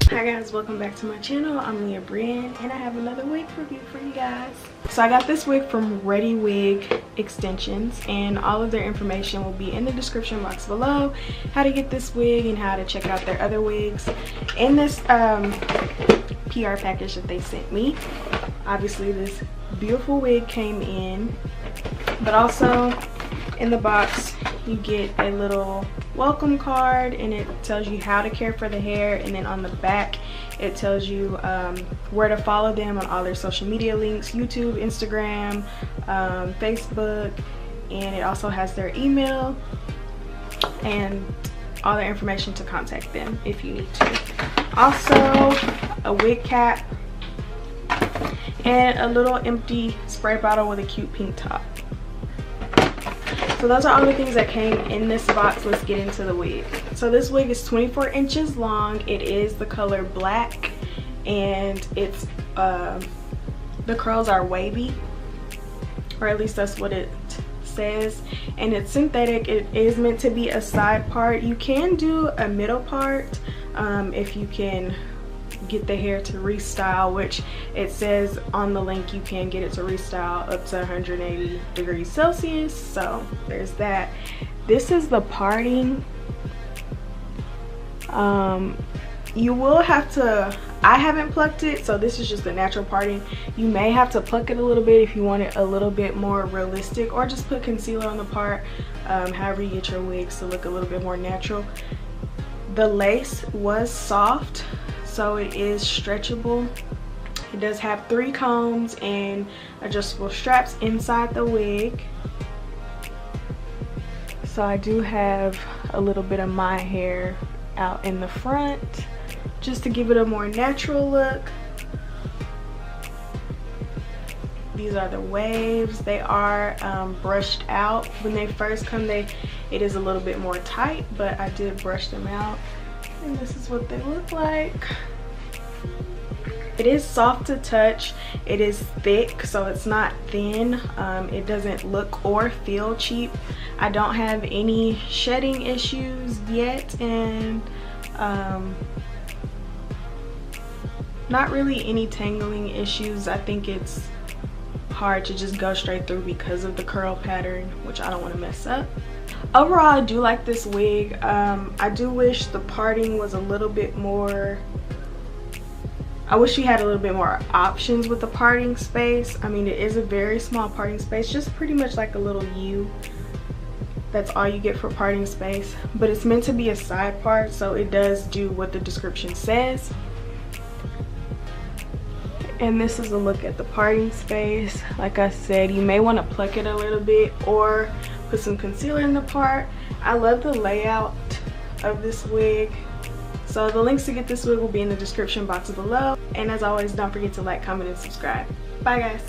Hi guys, welcome back to my channel. I'm Liyah Brianne and I have another wig review for you guys. So I got this wig from ReadyWig extensions and all of their information will be in the description box below. How to get this wig and how to check out their other wigs. In this PR package that they sent me, obviously this beautiful wig came in, but also in the box you get a little welcome card and it tells you how to care for the hair, and then on the back it tells you where to follow them on all their social media links, YouTube, Instagram, Facebook, and it also has their email and all their information to contact them if you need to. Also a wig cap and a little empty spray bottle with a cute pink top. So those are all the things that came in this box. Let's get into the wig. So this wig is 24 inches long. It is the color black and it's the curls are wavy, or at least that's what it says, and it's synthetic. It is meant to be a side part. You can do a middle part if you can get the hair to restyle, which it says on the link you can get it to restyle up to 180 degrees Celsius. So there's that. This is the parting. You will have to, I haven't plucked it, so this is just the natural parting. You may have to pluck it a little bit if you want it a little bit more realistic, or just put concealer on the part, however you get your wigs to look a little bit more natural. The lace was soft, so it is stretchable. It does have 3 combs and adjustable straps inside the wig. So I do have a little bit of my hair out in the front just to give it a more natural look. These are the waves. They are brushed out. When they first come, it is a little bit more tight, but I did brush them out. And this is what they look like. It is soft to touch. It is thick, so it's not thin. It doesn't look or feel cheap. I don't have any shedding issues yet, and not really any tangling issues. I think it's hard to just go straight through because of the curl pattern, which I don't want to mess up. Overall, I do like this wig. I do wish the parting was a little bit more, I wish you had a little bit more options with the parting space. I mean, it is a very small parting space, just pretty much like a little U. That's all you get for parting space, but it's meant to be a side part, so it does do what the description says. And this is a look at the parting space. Like I said, you may want to pluck it a little bit or put some concealer in the part. I love the layout of this wig. So the links to get this wig will be in the description box below. And as always, don't forget to like, comment, and subscribe. Bye guys.